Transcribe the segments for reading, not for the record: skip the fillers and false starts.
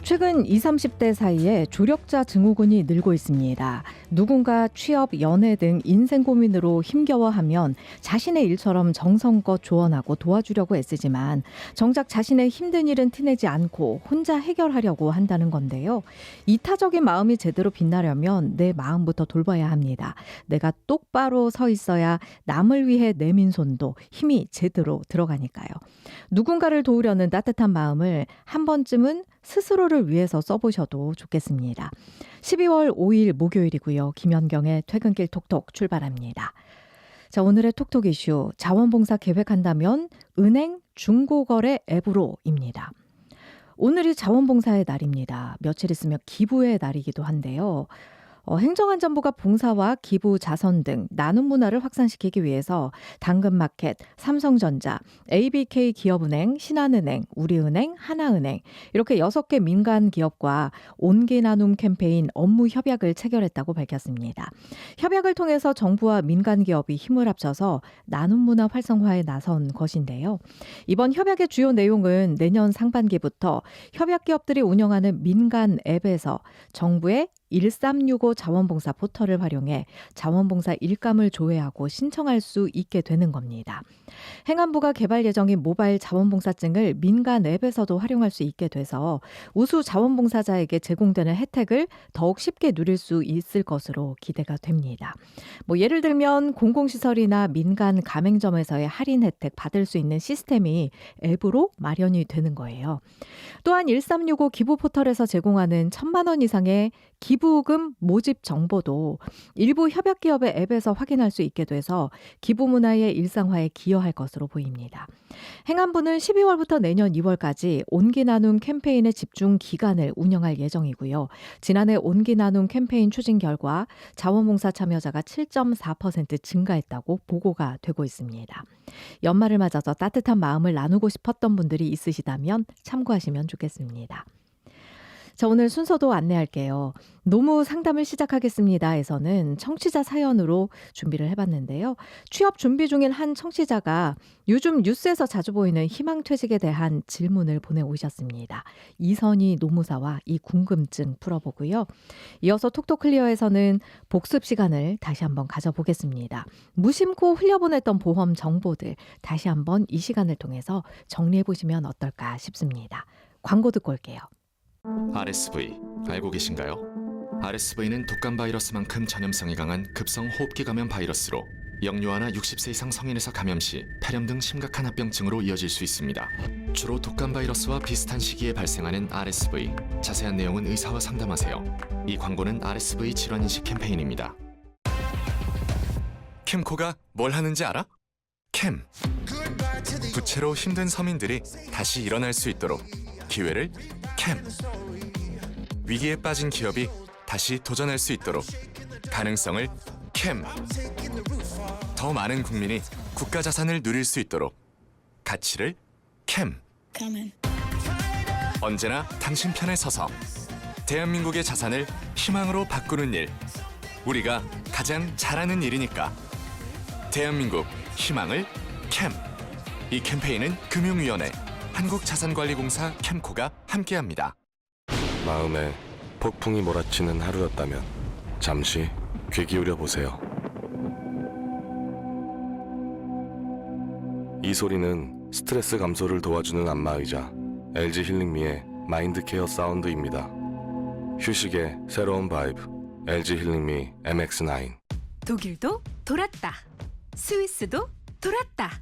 최근 20, 30대 사이에 조력자 증후군이 늘고 있습니다. 누군가 취업, 연애 등 인생 고민으로 힘겨워하면 자신의 일처럼 정성껏 조언하고 도와주려고 애쓰지만 정작 자신의 힘든 일은 티내지 않고 혼자 해결하려고 한다는 건데요. 이타적인 마음이 제대로 빛나려면 내 마음부터 돌봐야 합니다. 내가 똑바로 서 있어야 남을 위해 내민 손도 힘이 제대로 들어가니까요. 누군가를 도우려는 따뜻한 마음을 한 번쯤은 스스로를 위해서 써보셔도 좋겠습니다. 12월 5일 목요일이고요. 김연경의 퇴근길 톡톡 출발합니다. 자, 오늘의 톡톡 이슈, 자원봉사 계획한다면 은행 중고거래 앱으로입니다. 오늘이 자원봉사의 날입니다. 며칠 있으면 기부의 날이기도 한데요. 행정안전부가 봉사와 기부, 자선 등 나눔 문화를 확산시키기 위해서 당근마켓, 삼성전자, ABK 기업은행, 신한은행, 우리은행, 하나은행 이렇게 6개 민간 기업과 온기 나눔 캠페인 업무 협약을 체결했다고 밝혔습니다. 협약을 통해서 정부와 민간 기업이 힘을 합쳐서 나눔 문화 활성화에 나선 것인데요. 이번 협약의 주요 내용은 내년 상반기부터 협약 기업들이 운영하는 민간 앱에서 정부의 1365 자원봉사 포털을 활용해 자원봉사 일감을 조회하고 신청할 수 있게 되는 겁니다. 행안부가 개발 예정인 모바일 자원봉사증을 민간 앱에서도 활용할 수 있게 돼서 우수 자원봉사자에게 제공되는 혜택을 더욱 쉽게 누릴 수 있을 것으로 기대가 됩니다. 예를 들면 공공시설이나 민간 가맹점에서의 할인 혜택 받을 수 있는 시스템이 앱으로 마련이 되는 거예요. 또한 1365 기부 포털에서 제공하는 1,000만 원 이상의 기부금 모집 정보도 일부 협약기업의 앱에서 확인할 수 있게 돼서 기부 문화의 일상화에 기여할 것으로 보입니다. 행안부는 12월부터 내년 2월까지 온기 나눔 캠페인의 집중 기간을 운영할 예정이고요. 지난해 온기 나눔 캠페인 추진 결과 자원봉사 참여자가 7.4% 증가했다고 보고가 되고 있습니다. 연말을 맞아서 따뜻한 마음을 나누고 싶었던 분들이 있으시다면 참고하시면 좋겠습니다. 자, 오늘 순서도 안내할게요. 노무 상담을 시작하겠습니다에서는 청취자 사연으로 준비를 해봤는데요. 취업 준비 중인 한 청취자가 요즘 뉴스에서 자주 보이는 희망퇴직에 대한 질문을 보내오셨습니다. 이선희 노무사와 이 궁금증 풀어보고요. 이어서 톡톡클리어에서는 복습 시간을 다시 한번 가져보겠습니다. 무심코 흘려보냈던 보험 정보들 다시 한번 이 시간을 통해서 정리해보시면 어떨까 싶습니다. 광고 듣고 올게요. RSV 알고 계신가요? RSV는 독감 바이러스만큼 전염성이 강한 급성 호흡기 감염 바이러스로 영유아나 60세 이상 성인에서 감염 시 폐렴 등 심각한 합병증으로 이어질 수 있습니다. 주로 독감 바이러스와 비슷한 시기에 발생하는 RSV, 자세한 내용은 의사와 상담하세요. 이 광고는 RSV 질환인식 캠페인입니다. 캠코가 뭘 하는지 알아? 캠! 부채로 힘든 서민들이 다시 일어날 수 있도록 기회를 캠! 위기에 빠진 기업이 다시 도전할 수 있도록 가능성을 캠! 더 많은 국민이 국가 자산을 누릴 수 있도록 가치를 캠! 언제나 당신 편에 서서 대한민국의 자산을 희망으로 바꾸는 일, 우리가 가장 잘하는 일이니까 대한민국 희망을 캠! 이 캠페인은 금융위원회 한국자산관리공사 캠코가 함께합니다. 마음에 폭풍이 몰아치는 하루였다면 잠시 귀 기울여 보세요. 이 소리는 스트레스 감소를 도와주는 안마의자 LG 힐링미의 마인드케어 사운드입니다. 휴식의 새로운 바이브 LG 힐링미 MX9. 독일도 돌았다. 스위스도 돌았다.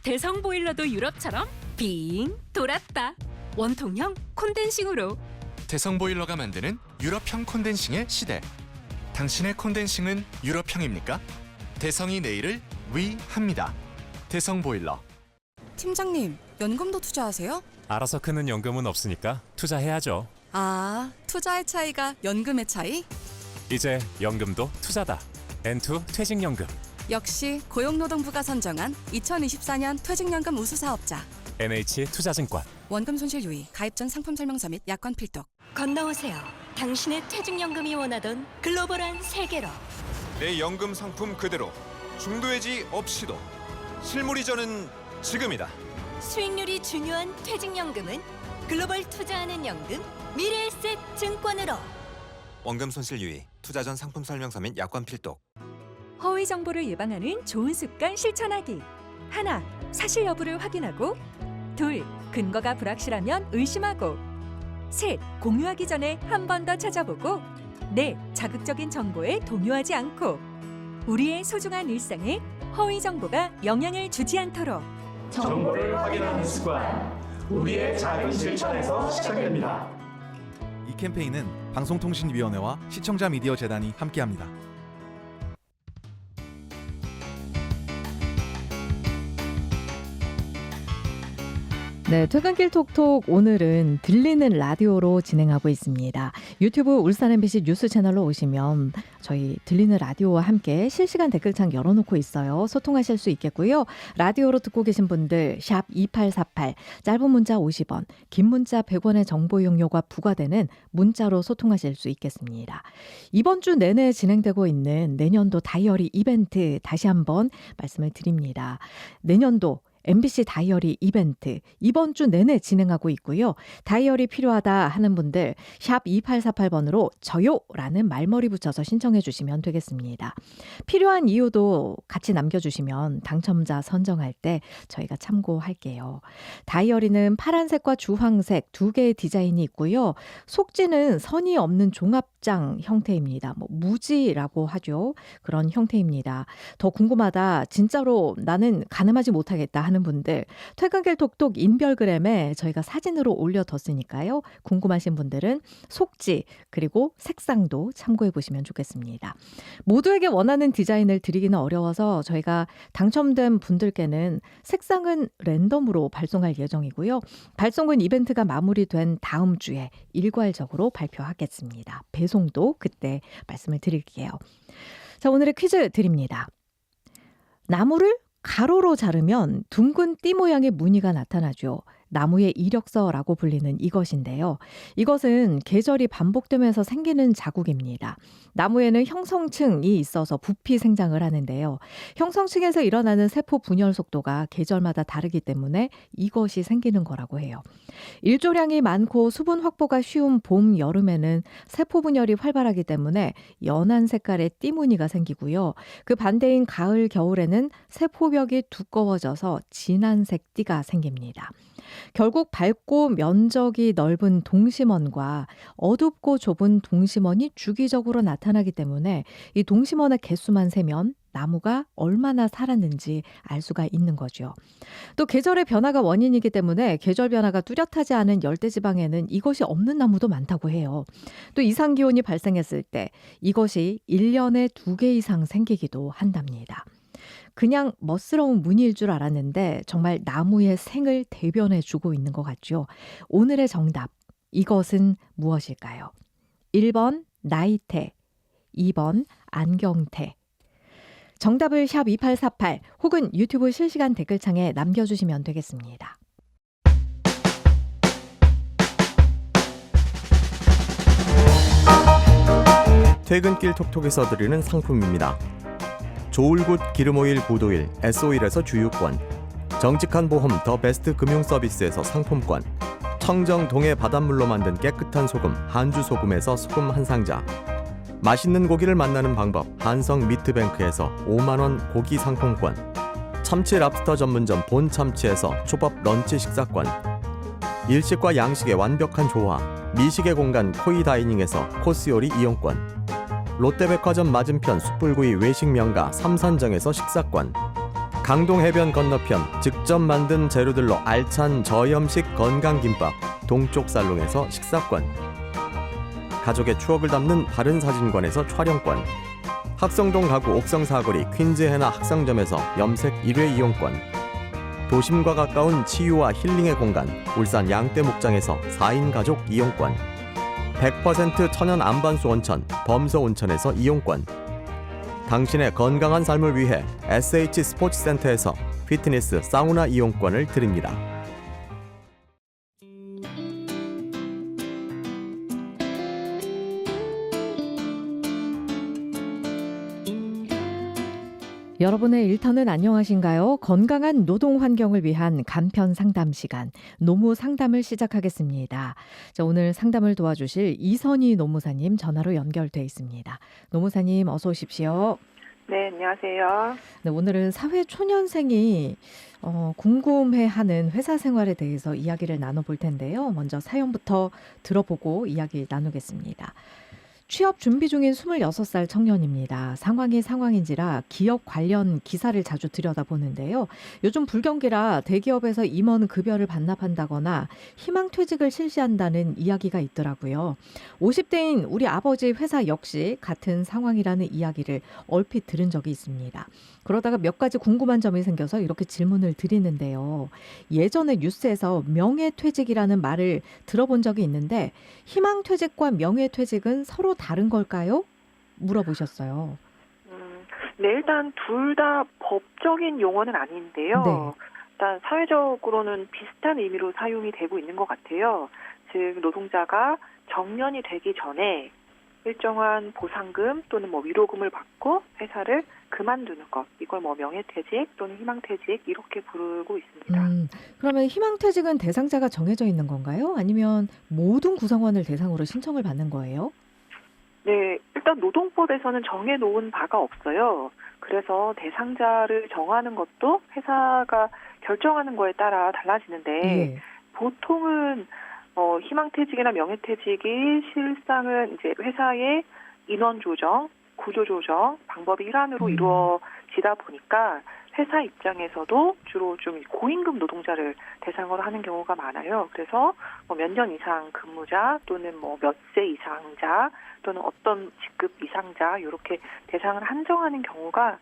대성 보일러도 유럽처럼 빙 돌았다. 원통형 콘덴싱으로. 대성 보일러가 만드는 유럽형 콘덴싱의 시대. 당신의 콘덴싱은 유럽형입니까? 대성이 내일을 위합니다. 대성 보일러. 팀장님, 연금도 투자하세요? 알아서 크는 연금은 없으니까 투자해야죠. 아, 투자의 차이가 연금의 차이? 이제 연금도 투자다. N2 퇴직연금. 역시 고용노동부가 선정한 2024년 퇴직연금 우수사업자. NH투자증권. 원금 손실 유의, 가입 전 상품 설명서 및 약관 필독. 건너오세요. 당신의 퇴직연금이 원하던 글로벌한 세계로. 내 연금 상품 그대로 중도해지 없이도 실물 이전은 지금이다. 수익률이 중요한 퇴직연금은 글로벌 투자하는 연금 미래에셋 증권으로. 원금 손실 유의, 투자 전 상품 설명서 및 약관 필독. 허위 정보를 예방하는 좋은 습관 실천하기. 하나, 사실 여부를 확인하고. 둘, 근거가 불확실하면 의심하고. 셋, 공유하기 전에 한 번 더 찾아보고. 넷, 자극적인 정보에 동요하지 않고. 우리의 소중한 일상에 허위 정보가 영향을 주지 않도록. 정보를 확인하는 습관, 우리의 작은 실천에서 시작됩니다. 이 캠페인은 방송통신위원회와 시청자 미디어 재단이 함께합니다. 네, 퇴근길 톡톡 오늘은 들리는 라디오로 진행하고 있습니다. 유튜브 울산 MBC 뉴스 채널로 오시면 저희 들리는 라디오와 함께 실시간 댓글창 열어놓고 있어요. 소통하실 수 있겠고요. 라디오로 듣고 계신 분들 샵 2848, 짧은 문자 50원, 긴 문자 100원의 정보 이용료가 부과되는 문자로 소통하실 수 있겠습니다. 이번 주 내내 진행되고 있는 내년도 다이어리 이벤트 다시 한번 말씀을 드립니다. 내년도 MBC 다이어리 이벤트 이번 주 내내 진행하고 있고요. 다이어리 필요하다 하는 분들 샵 2848번으로 저요라는 말머리 붙여서 신청해 주시면 되겠습니다. 필요한 이유도 같이 남겨주시면 당첨자 선정할 때 저희가 참고할게요. 다이어리는 파란색과 주황색 두 개의 디자인이 있고요. 속지는 선이 없는 종합장 형태입니다. 무지라고 하죠. 그런 형태입니다. 더 궁금하다. 진짜로 나는 가늠하지 못하겠다 하는 분들 퇴근길 톡톡 인별그램에 저희가 사진으로 올려뒀으니까요. 궁금하신 분들은 속지 그리고 색상도 참고해 보시면 좋겠습니다. 모두에게 원하는 디자인을 드리기는 어려워서 저희가 당첨된 분들께는 색상은 랜덤으로 발송할 예정이고요. 발송은 이벤트가 마무리된 다음 주에 일괄적으로 발표하겠습니다. 배송도 그때 말씀을 드릴게요. 자, 오늘의 퀴즈 드립니다. 나무를 가로로 자르면 둥근 띠 모양의 무늬가 나타나죠. 나무의 이력서라고 불리는 이것인데요. 이것은 계절이 반복되면서 생기는 자국입니다. 나무에는 형성층이 있어서 부피 생장을 하는데요. 형성층에서 일어나는 세포 분열 속도가 계절마다 다르기 때문에 이것이 생기는 거라고 해요. 일조량이 많고 수분 확보가 쉬운 봄, 여름에는 세포 분열이 활발하기 때문에 연한 색깔의 띠 무늬가 생기고요. 그 반대인 가을, 겨울에는 세포벽이 두꺼워져서 진한색 띠가 생깁니다. 결국 밝고 면적이 넓은 동심원과 어둡고 좁은 동심원이 주기적으로 나타나기 때문에 이 동심원의 개수만 세면 나무가 얼마나 살았는지 알 수가 있는 거죠. 또 계절의 변화가 원인이기 때문에 계절 변화가 뚜렷하지 않은 열대지방에는 이것이 없는 나무도 많다고 해요. 또 이상기온이 발생했을 때 이것이 1년에 2개 이상 생기기도 한답니다. 그냥 멋스러운 무늬일 줄 알았는데 정말 나무의 생을 대변해 주고 있는 것 같죠. 오늘의 정답, 이것은 무엇일까요? 1번 나이테, 2번 안경테. 정답을 샵 2848 혹은 유튜브 실시간 댓글창에 남겨주시면 되겠습니다. 퇴근길 톡톡에서 드리는 상품입니다. 조울굿 기름오일 구도일 S오일에서 주유권, 정직한 보험 더 베스트 금융서비스에서 상품권, 청정동해 바닷물로 만든 깨끗한 소금 한주소금에서 소금 한 상자, 맛있는 고기를 만나는 방법 한성 미트뱅크에서 5만원 고기 상품권, 참치 랍스터 전문점 본참치에서 초밥 런치 식사권, 일식과 양식의 완벽한 조화 미식의 공간 코이다이닝에서 코스요리 이용권, 롯데백화점 맞은편 숯불구이 외식 명가 삼선정에서 식사권, 강동해변 건너편 직접 만든 재료들로 알찬 저염식 건강김밥 동쪽살롱에서 식사권, 가족의 추억을 담는 바른사진관에서 촬영권, 학성동 가구 옥성사거리 퀸즈헤나 학상점에서 염색 1회 이용권, 도심과 가까운 치유와 힐링의 공간 울산 양떼목장에서 4인 가족 이용권, 100% 천연 안반수 온천 범서 온천에서 이용권, 당신의 건강한 삶을 위해 SH 스포츠센터에서 피트니스 사우나 이용권을 드립니다. 여러분의 일터는 안녕하신가요? 건강한 노동 환경을 위한 간편 상담 시간, 노무 상담을 시작하겠습니다. 자, 오늘 상담을 도와주실 이선희 노무사님 전화로 연결돼 있습니다. 노무사님 어서 오십시오. 네, 안녕하세요. 네, 오늘은 사회 초년생이 궁금해하는 회사 생활에 대해서 이야기를 나눠볼 텐데요. 먼저 사연부터 들어보고 이야기 나누겠습니다. 취업 준비 중인 26살 청년입니다. 상황이 상황인지라 기업 관련 기사를 자주 들여다보는데요. 요즘 불경기라 대기업에서 임원 급여를 반납한다거나 희망퇴직을 실시한다는 이야기가 있더라고요. 50대인 우리 아버지 회사 역시 같은 상황이라는 이야기를 얼핏 들은 적이 있습니다. 그러다가 몇 가지 궁금한 점이 생겨서 이렇게 질문을 드리는데요. 예전에 뉴스에서 명예퇴직이라는 말을 들어본 적이 있는데 희망퇴직과 명예퇴직은 서로 다른 걸까요? 물어보셨어요. 네, 일단 둘 다 법적인 용어는 아닌데요. 네. 일단 사회적으로는 비슷한 의미로 사용이 되고 있는 것 같아요. 즉 노동자가 정년이 되기 전에 일정한 보상금 또는 위로금을 받고 회사를 그만두는 것, 이걸 명예퇴직 또는 희망퇴직 이렇게 부르고 있습니다. 그러면 희망퇴직은 대상자가 정해져 있는 건가요? 아니면 모든 구성원을 대상으로 신청을 받는 거예요? 네, 일단 노동법에서는 정해놓은 바가 없어요. 그래서 대상자를 정하는 것도 회사가 결정하는 거에 따라 달라지는데 예. 보통은 희망퇴직이나 명예퇴직이 실상은 이제 회사의 인원 조정, 구조 조정 방법의 일환으로 이루어지다 보니까 회사 입장에서도 주로 좀 고임금 노동자를 대상으로 하는 경우가 많아요. 그래서 몇 년 이상 근무자 또는 몇 세 이상자 또는 어떤 직급 이상자 이렇게 대상을 한정하는 경우가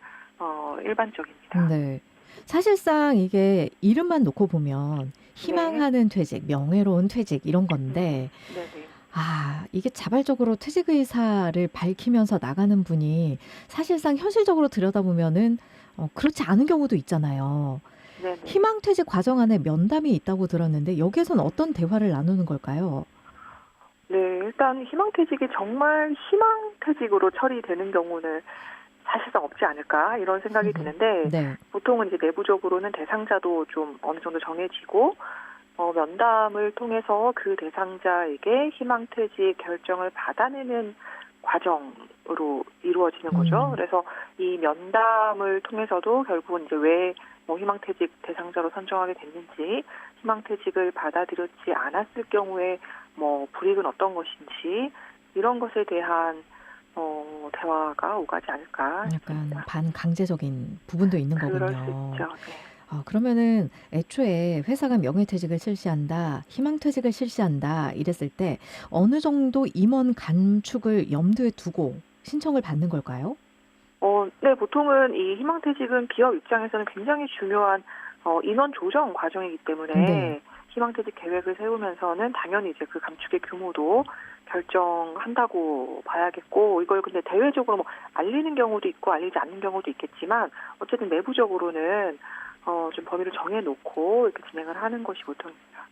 일반적입니다. 네. 사실상 이게 이름만 놓고 보면 희망하는 퇴직, 명예로운 퇴직 이런 건데 네네. 이게 자발적으로 퇴직 의사를 밝히면서 나가는 분이 사실상 현실적으로 들여다보면은 그렇지 않은 경우도 있잖아요. 네네. 희망퇴직 과정 안에 면담이 있다고 들었는데 여기에서는 어떤 대화를 나누는 걸까요? 네, 일단 희망퇴직이 정말 희망퇴직으로 처리되는 경우는 사실상 없지 않을까 이런 생각이 드는데 네. 보통은 이제 내부적으로는 대상자도 좀 어느 정도 정해지고 면담을 통해서 그 대상자에게 희망퇴직 결정을 받아내는 과정으로 이루어지는 거죠. 그래서 이 면담을 통해서도 결국은 이제 왜 희망퇴직 대상자로 선정하게 됐는지, 희망퇴직을 받아들였지 않았을 경우에 불이익은 어떤 것인지 이런 것에 대한 대화가 오가지 않을까 싶습니다. 약간 반강제적인 부분도 있는 그럴 수 거군요. 있죠. 네. 그러면은 애초에 회사가 명예퇴직을 실시한다, 희망퇴직을 실시한다 이랬을 때 어느 정도 임원 감축을 염두에 두고 신청을 받는 걸까요? 네, 보통은 이 희망퇴직은 기업 입장에서는 굉장히 중요한 인원 조정 과정이기 때문에 네. 희망퇴직 계획을 세우면서는 당연히 이제 그 감축의 규모도 결정한다고 봐야겠고, 이걸 근데 대외적으로 알리는 경우도 있고 알리지 않는 경우도 있겠지만 어쨌든 내부적으로는 좀 범위를 정해놓고 이렇게 진행을 하는 것이 보통입니다.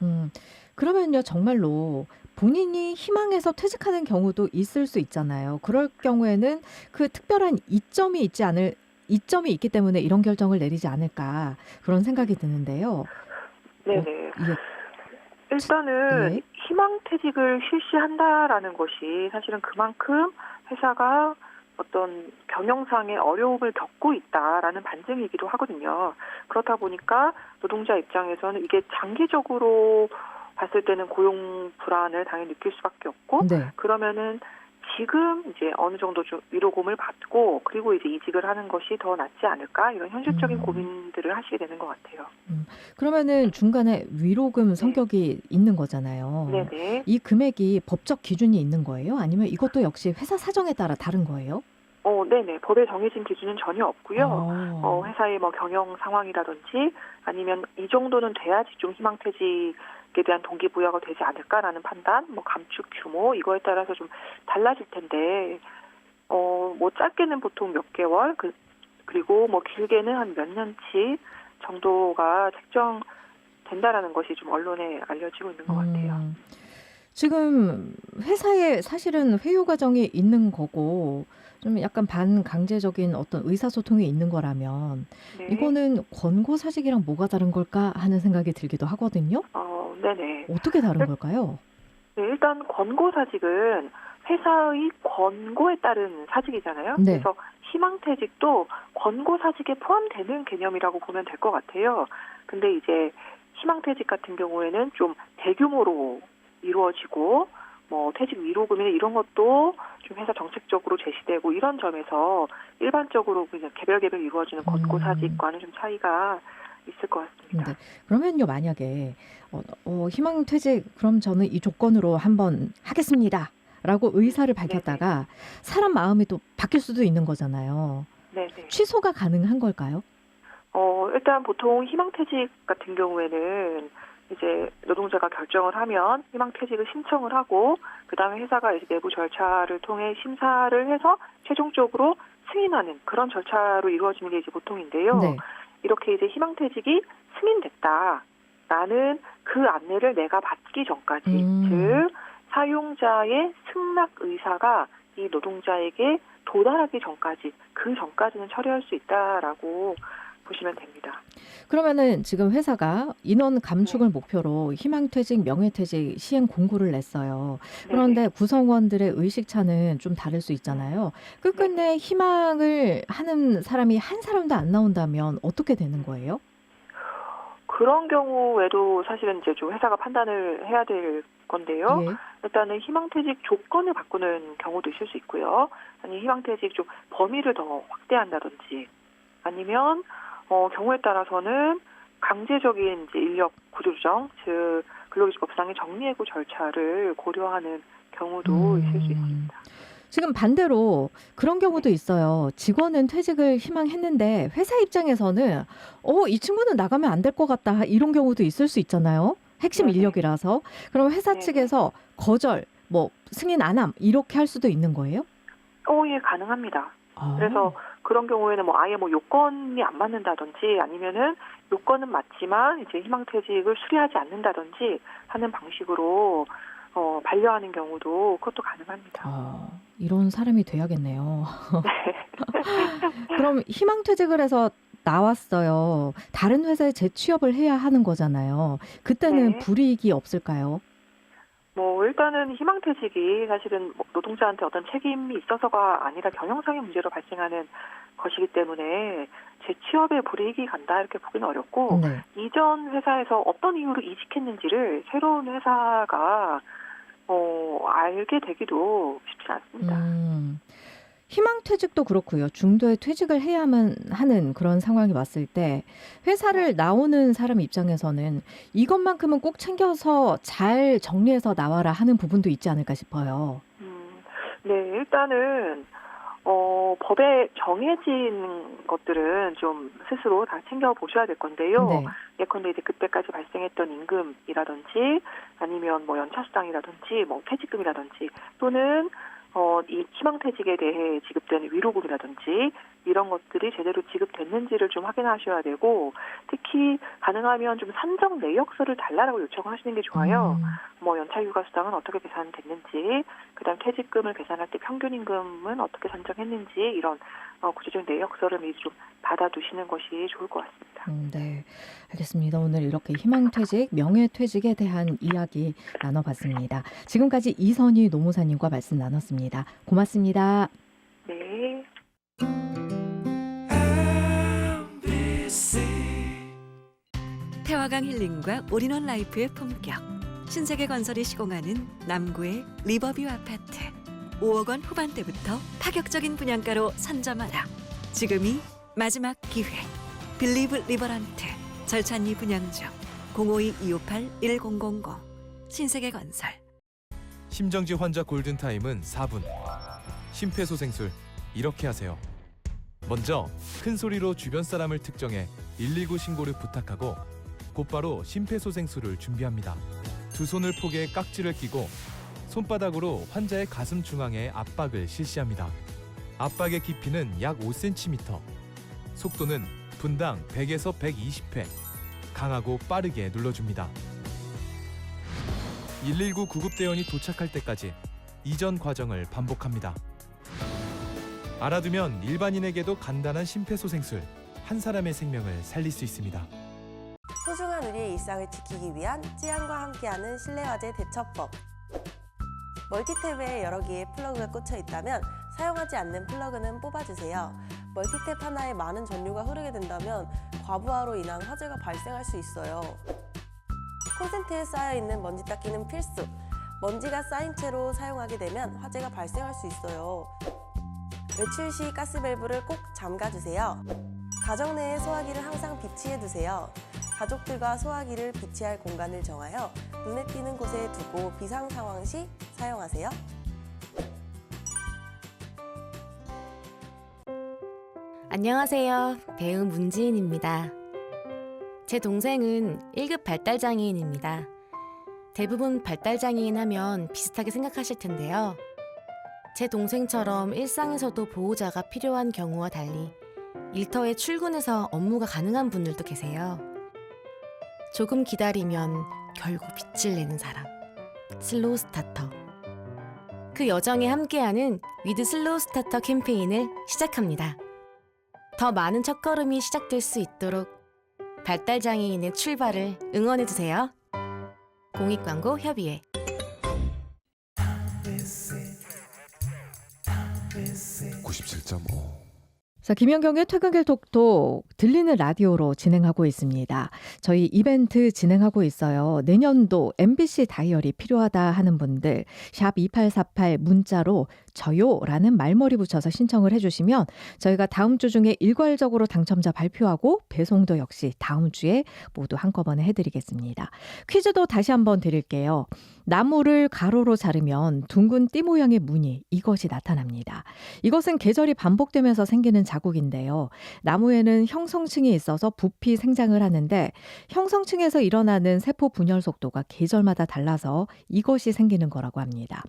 그러면요, 정말로 본인이 희망해서 퇴직하는 경우도 있을 수 있잖아요. 그럴 경우에는 그 특별한 이점이 있기 때문에 이런 결정을 내리지 않을까 그런 생각이 드는데요. 네네. 이게 일단은 예. 희망퇴직을 실시한다라는 것이 사실은 그만큼 회사가 어떤 경영상의 어려움을 겪고 있다라는 반증이기도 하거든요. 그렇다 보니까 노동자 입장에서는 이게 장기적으로 봤을 때는 고용 불안을 당연히 느낄 수밖에 없고, 네. 그러면은 지금 이제 어느 정도 좀 위로금을 받고 그리고 이제 이직을 하는 것이 더 낫지 않을까 이런 현실적인 고민들을 하시게 되는 것 같아요. 그러면은 중간에 위로금 성격이 있는 거잖아요. 네네. 이 금액이 법적 기준이 있는 거예요? 아니면 이것도 역시 회사 사정에 따라 다른 거예요? 네네. 법에 정해진 기준은 전혀 없고요. 회사의 경영 상황이라든지 아니면 이 정도는 돼야지 좀 희망퇴직에 대한 동기부여가 되지 않을까라는 판단, 감축 규모 이거에 따라서 좀 달라질 텐데, 짧게는 보통 몇 개월, 그리고 길게는 한 몇 년치 정도가 책정된다라는 것이 좀 언론에 알려지고 있는 것 같아요. 지금 회사에 사실은 회유 과정이 있는 거고 좀 약간 반강제적인 어떤 의사소통이 있는 거라면 네. 이거는 권고사직이랑 뭐가 다른 걸까 하는 생각이 들기도 하거든요. 네네. 어떻게 다른 걸까요? 네, 일단 권고사직은 회사의 권고에 따른 사직이잖아요. 네. 그래서 희망퇴직도 권고사직에 포함되는 개념이라고 보면 될 것 같아요. 근데 이제 희망퇴직 같은 경우에는 좀 대규모로 이루어지고 뭐 퇴직 위로금이나 이런 것도 좀 회사 정책적으로 제시되고 이런 점에서 일반적으로 그냥 개별 이루어지는 권고사직과는 좀 차이가 있을 것 같습니다. 네. 그러면요, 만약에 희망퇴직 그럼 저는 이 조건으로 한번 하겠습니다라고 의사를 밝혔다가 사람 마음이 또 바뀔 수도 있는 거잖아요. 네네. 취소가 가능한 걸까요? 일단 보통 희망퇴직 같은 경우에는 이제 노동자가 결정을 하면 희망퇴직을 신청을 하고 그다음에 회사가 이제 내부 절차를 통해 심사를 해서 최종적으로 승인하는 그런 절차로 이루어지는 게 이제 보통인데요. 네. 이렇게 이제 희망퇴직이 승인됐다라는 그 안내를 내가 받기 전까지, 즉 사용자의 승낙 의사가 이 노동자에게 도달하기 전까지, 그 전까지는 처리할 수 있다라고 보시면 됩니다. 그러면은 지금 회사가 인원 감축을 목표로 희망퇴직, 명예퇴직 시행 공고를 냈어요. 그런데 구성원들의 의식차는 좀 다를 수 있잖아요. 끝끝내 희망을 하는 사람이 한 사람도 안 나온다면 어떻게 되는 거예요? 그런 경우에도 사실은 이제 좀 회사가 판단을 해야 될 건데요. 예. 일단은 희망퇴직 조건을 바꾸는 경우도 있을 수 있고요. 아니 희망퇴직 좀 범위를 더 확대한다든지 아니면 경우에 따라서는 강제적인 이제 인력 구조조정, 즉 근로기준법상의 정리해고 절차를 고려하는 경우도 있을 수 있습니다. 지금 반대로 그런 경우도 있어요. 직원은 퇴직을 희망했는데 회사 입장에서는 이 친구는 나가면 안 될 것 같다 이런 경우도 있을 수 있잖아요. 핵심 인력이라서. 그럼 회사 측에서 거절, 뭐 승인 안 함 이렇게 할 수도 있는 거예요? 예, 가능합니다. 그래서 그런 경우에는 뭐 아예 뭐 요건이 안 맞는다든지 아니면은 요건은 맞지만 이제 희망퇴직을 수리하지 않는다든지 하는 방식으로 반려하는 경우도 그것도 가능합니다. 이런 사람이 돼야겠네요. 그럼 희망퇴직을 해서 나왔어요. 다른 회사에 재취업을 해야 하는 거잖아요. 그때는 불이익이 없을까요? 뭐 일단은 희망퇴직이 사실은 노동자한테 어떤 책임이 있어서가 아니라 경영상의 문제로 발생하는 것이기 때문에 재취업에 불이익이 간다 이렇게 보기는 어렵고 이전 회사에서 어떤 이유로 이직했는지를 새로운 회사가 알게 되기도 쉽지 않습니다. 희망퇴직도 그렇고요. 중도에 퇴직을 해야만 하는 그런 상황이 왔을 때 회사를 나오는 사람 입장에서는 이것만큼은 꼭 챙겨서 잘 정리해서 나와라 하는 부분도 있지 않을까 싶어요. 네, 일단은 법에 정해진 것들은 좀 스스로 다 챙겨보셔야 될 건데요. 예컨대 이제 그때까지 발생했던 임금이라든지 아니면 뭐 연차수당이라든지 뭐 퇴직금이라든지 또는 이 희망퇴직에 대해 지급되는 위로금이라든지 이런 것들이 제대로 지급됐는지를 좀 확인하셔야 되고 특히 가능하면 좀 산정 내역서를 달라라고 요청하시는 게 좋아요. 뭐 연차휴가수당은 어떻게 계산됐는지 그다음 퇴직금을 계산할 때 평균 임금은 어떻게 산정했는지 이런 구체적인 내역서를 미리 좀 받아두시는 것이 좋을 것 같습니다. 네, 알겠습니다. 오늘 이렇게 희망퇴직, 명예퇴직에 대한 이야기 나눠봤습니다. 지금까지 이선희 노무사님과 말씀 나눴습니다. 고맙습니다. 네. 태화강 힐링과 올인원 라이프의 품격. 신세계 건설이 시공하는 남구의 리버뷰 아파트. 5억 원 후반대부터 파격적인 분양가로 선점하라. 지금이 마지막 기회. 빌리브 리버런트. 절찬리 분양 중. 052-258-1000. 신세계 건설. 심정지 환자 골든타임은 4분. 심폐소생술 이렇게 하세요. 먼저 큰 소리로 주변 사람을 특정해 119 신고를 부탁하고 곧바로 심폐소생술을 준비합니다. 두 손을 포개 깍지를 끼고 손바닥으로 환자의 가슴 중앙에 압박을 실시합니다. 압박의 깊이는 약 5cm. 속도는 분당 100에서 120회. 강하고 빠르게 눌러줍니다. 119 구급대원이 도착할 때까지 이전 과정을 반복합니다. 알아두면 일반인에게도 간단한 심폐소생술, 한 사람의 생명을 살릴 수 있습니다. 소중한 우리의 일상을 지키기 위한 찌안과 함께하는 실내화재 대처법. 멀티탭에 여러 개의 플러그가 꽂혀 있다면 사용하지 않는 플러그는 뽑아주세요. 멀티탭 하나에 많은 전류가 흐르게 된다면 과부하로 인한 화재가 발생할 수 있어요. 콘센트에 쌓여있는 먼지 닦기는 필수. 먼지가 쌓인 채로 사용하게 되면 화재가 발생할 수 있어요. 외출 시 가스밸브를 꼭 잠가주세요. 가정 내에 소화기를 항상 비치해두세요. 가족들과 소화기를 비치할 공간을 정하여 눈에 띄는 곳에 두고 비상 상황 시 사용하세요. 안녕하세요. 배우 문지인입니다. 제 동생은 1급 발달장애인입니다. 대부분 발달장애인 하면 비슷하게 생각하실 텐데요. 제 동생처럼 일상에서도 보호자가 필요한 경우와 달리 일터에 출근해서 업무가 가능한 분들도 계세요. 조금 기다리면 결국 빛을 내는 사람, 슬로우 스타터. 그 여정에 함께하는 위드 슬로우 스타터 캠페인을 시작합니다. 더 많은 첫걸음이 시작될 수 있도록 발달장애인의 출발을 응원해주세요. 공익광고 협의회. 자, 김연경의 퇴근길 톡톡 들리는 라디오로 진행하고 있습니다. 저희 이벤트 진행하고 있어요. 내년도 MBC 다이어리 필요하다 하는 분들 샵 2848 문자로 저요라는 말머리 붙여서 신청을 해주시면 저희가 다음 주 중에 일괄적으로 당첨자 발표하고 배송도 역시 다음 주에 모두 한꺼번에 해드리겠습니다. 퀴즈도 다시 한번 드릴게요. 나무를 가로로 자르면 둥근 띠 모양의 무늬, 이것이 나타납니다. 이것은 계절이 반복되면서 생기는 자국인데요. 나무에는 형성층이 있어서 부피 생장을 하는데 형성층에서 일어나는 세포 분열 속도가 계절마다 달라서 이것이 생기는 거라고 합니다.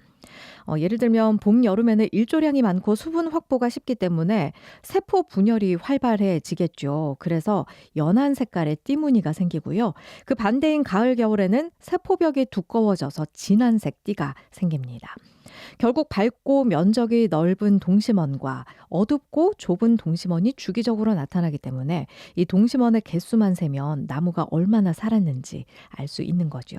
예를 들면 봄, 여름에는 일조량이 많고 수분 확보가 쉽기 때문에 세포 분열이 활발해지겠죠. 그래서 연한 색깔의 띠무늬가 생기고요. 그 반대인 가을, 겨울에는 세포벽이 두꺼워져서 진한색 띠가 생깁니다. 결국 밝고 면적이 넓은 동심원과 어둡고 좁은 동심원이 주기적으로 나타나기 때문에 이 동심원의 개수만 세면 나무가 얼마나 살았는지 알 수 있는 거죠.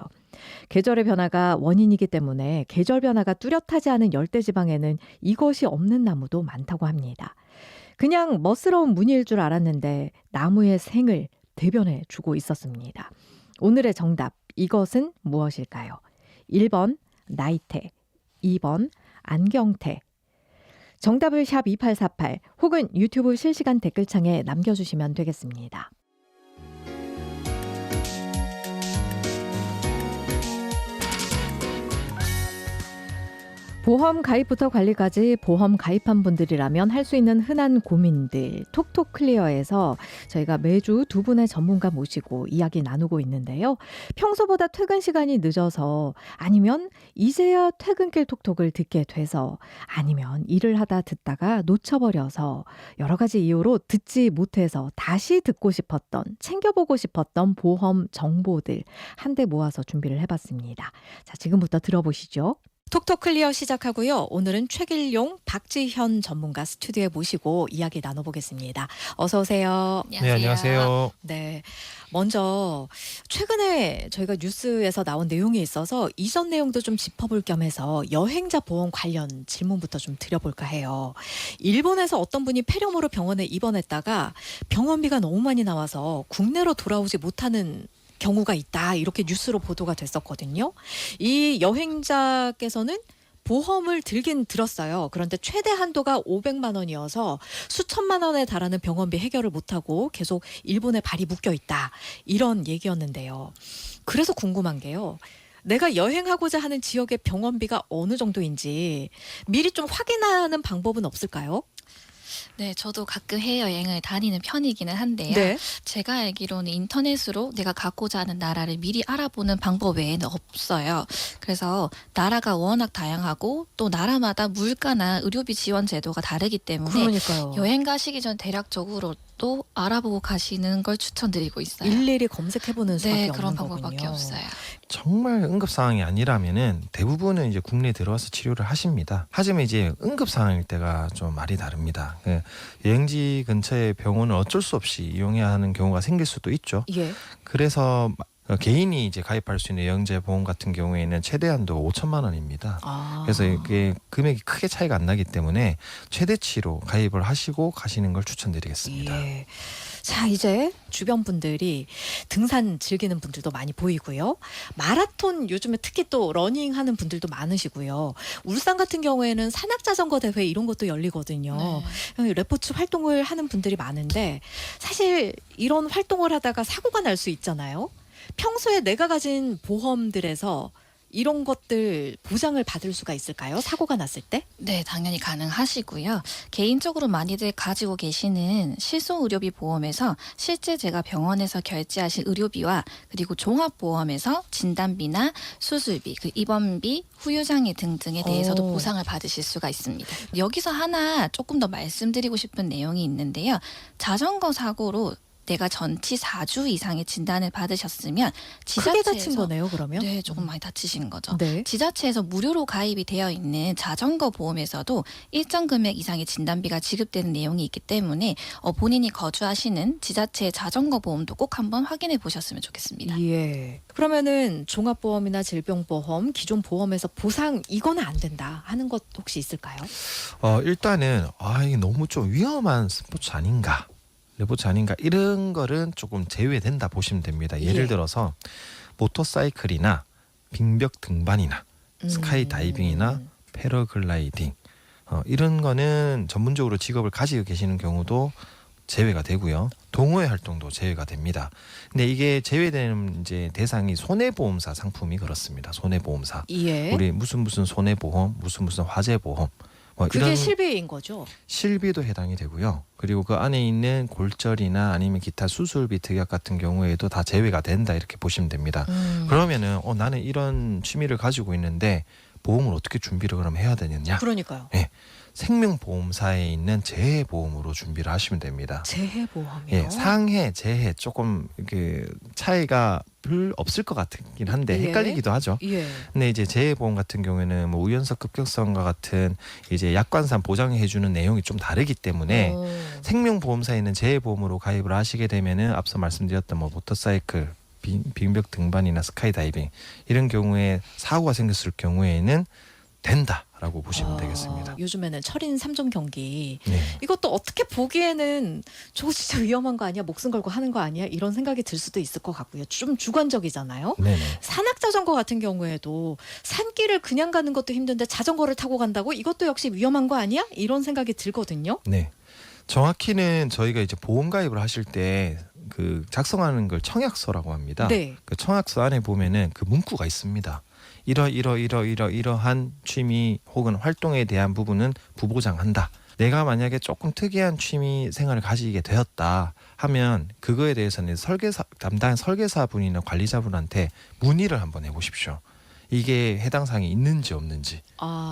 계절의 변화가 원인이기 때문에 계절 변화가 뚜렷하지 않은 열대지방에는 이것이 없는 나무도 많다고 합니다. 그냥 멋스러운 무늬일 줄 알았는데 나무의 생을 대변해 주고 있었습니다. 오늘의 정답, 이것은 무엇일까요? 1번 나이테, 2번 안경테. 정답을 샵 2848 혹은 유튜브 실시간 댓글창에 남겨주시면 되겠습니다. 보험 가입부터 관리까지 보험 가입한 분들이라면 할 수 있는 흔한 고민들 톡톡 클리어에서 저희가 매주 두 분의 전문가 모시고 이야기 나누고 있는데요. 평소보다 퇴근 시간이 늦어서 아니면 이제야 퇴근길 톡톡을 듣게 돼서 아니면 일을 하다 듣다가 놓쳐버려서 여러 가지 이유로 듣지 못해서 다시 듣고 싶었던 챙겨보고 싶었던 보험 정보들 한데 모아서 준비를 해봤습니다. 자, 지금부터 들어보시죠. 톡톡 클리어 시작하고요. 오늘은 최길용, 박지현 전문가 스튜디오에 모시고 이야기 나눠보겠습니다. 어서 오세요. 네, 안녕하세요. 네, 먼저 최근에 저희가 뉴스에서 나온 내용이 있어서 이전 내용도 좀 짚어볼 겸해서 여행자 보험 관련 질문부터 좀 드려볼까 해요. 일본에서 어떤 분이 폐렴으로 병원에 입원했다가 병원비가 너무 많이 나와서 국내로 돌아오지 못하는 경우가 있다. 이렇게 뉴스로 보도가 됐었거든요. 이 여행자께서는 보험을 들긴 들었어요. 그런데 최대 한도가 500만 원이어서 수천만 원에 달하는 병원비 해결을 못하고 계속 일본에 발이 묶여 있다. 이런 얘기였는데요. 그래서 궁금한 게요. 내가 여행하고자 하는 지역의 병원비가 어느 정도인지 미리 좀 확인하는 방법은 없을까요? 네, 저도 가끔 해외여행을 다니는 편이기는 한데요. 네. 제가 알기로는 인터넷으로 내가 가고자 하는 나라를 미리 알아보는 방법 외에는 없어요. 그래서 나라가 워낙 다양하고 또 나라마다 물가나 의료비 지원 제도가 다르기 때문에 그러니까요. 여행 가시기 전 대략적으로 것도 알아보고 가시는 걸 추천드리고 있어요. 일일이 검색해보는 수밖에 네, 없는 그런 거군요. 방법밖에 없어요. 정말 응급 상황이 아니라면은 대부분은 이제 국내에 들어와서 치료를 하십니다. 하지만 이제 응급 상황일 때가 좀 말이 다릅니다. 여행지 근처의 병원을 어쩔 수 없이 이용해야 하는 경우가 생길 수도 있죠. 예. 그래서 개인이 이제 가입할 수 있는 여행자 보험 같은 경우에는 최대 한도가 5천만 원입니다. 그래서 이게 금액이 크게 차이가 안 나기 때문에 최대치로 가입을 하시고 가시는 걸 추천드리겠습니다. 예. 자, 이제 주변 분들이 등산 즐기는 분들도 많이 보이고요. 마라톤 요즘에 특히 또 러닝 하는 분들도 많으시고요. 울산 같은 경우에는 산악자전거 대회 이런 것도 열리거든요. 레포츠 활동을 하는 분들이 많은데 사실 이런 활동을 하다가 사고가 날 수 있잖아요. 평소에 내가 가진 보험들에서 이런 것들 보장을 받을 수가 있을까요? 사고가 났을 때? 네, 당연히 가능하시고요. 개인적으로 많이들 가지고 계시는 실손의료비 보험에서 실제 제가 병원에서 결제하신 의료비와 그리고 종합보험에서 진단비나 수술비, 그 입원비, 후유장애 등등에 대해서도 보상을 받으실 수가 있습니다. 여기서 하나 조금 더 말씀드리고 싶은 내용이 있는데요. 자전거 사고로 내가 전치 4주 이상의 진단을 받으셨으면 크게 다친 지자체에서 거네요, 그러면? 네, 조금 많이 다치신 거죠. 네. 지자체에서 무료로 가입이 되어 있는 자전거 보험에서도 일정 금액 이상의 진단비가 지급되는 내용이 있기 때문에 본인이 거주하시는 지자체의 자전거 보험도 꼭 한번 확인해 보셨으면 좋겠습니다. 예. 그러면은 종합보험이나 질병보험, 기존 보험에서 보상 이거는 안 된다 하는 것 혹시 있을까요? 일단은 이게 너무 좀 위험한 스포츠 아닌가? 레포츠 아닌가 이런 거는 조금 제외된다 보시면 됩니다. 예를 들어서 모터사이클이나 빙벽 등반이나 스카이 다이빙이나 패러글라이딩 이런 거는 전문적으로 직업을 가지고 계시는 경우도 제외가 되고요. 동호회 활동도 제외가 됩니다. 근데 이게 제외되는 이제 대상이 손해보험사 상품이 그렇습니다. 손해보험사. 예. 우리 무슨 손해보험, 무슨 화재보험. 그게 이런 실비인 거죠? 실비도 해당이 되고요. 그리고 그 안에 있는 골절이나 아니면 기타 수술비 특약 같은 경우에도 다 제외가 된다 이렇게 보시면 됩니다. 그러면은 나는 이런 취미를 가지고 있는데 보험을 어떻게 준비를 그럼 해야 되느냐? 그러니까요. 네. 생명보험사에 있는 재해보험으로 준비를 하시면 됩니다. 재해보험이요? 예, 상해, 재해 조금 그 차이가 별 없을 것 같긴 한데 헷갈리기도 하죠. 예. 근데 이제 재해보험 같은 경우에는 뭐 우연석 급격성과 같은 이제 약관상 보장해주는 내용이 좀 다르기 때문에 생명보험사에 있는 재해보험으로 가입을 하시게 되면은 앞서 말씀드렸던 뭐 모터사이클, 빙벽 등반이나 스카이다이빙 이런 경우에 사고가 생겼을 경우에는 된다라고 보시면 되겠습니다. 요즘에는 철인 3종 경기 네. 이것도 어떻게 보기에는 저거 진짜 위험한 거 아니야? 목숨 걸고 하는 거 아니야? 이런 생각이 들 수도 있을 것 같고요. 좀 주관적이잖아요. 네네. 산악자전거 같은 경우에도 산길을 그냥 가는 것도 힘든데 자전거를 타고 간다고? 이것도 역시 위험한 거 아니야? 이런 생각이 들거든요. 네. 정확히는 저희가 이제 보험 가입을 하실 때 그 작성하는 걸 청약서라고 합니다. 네. 그 청약서 안에 보면은 그 문구가 있습니다. 이러한 취미 혹은 활동에 대한 부분은 부보장한다. 내가 만약에 조금 특이한 취미 생활을 가지게 되었다 하면 그거에 대해서는 담당 설계사분이나 관리자분한테 문의를 한번 해보십시오. 이게 해당 사항이 있는지 없는지.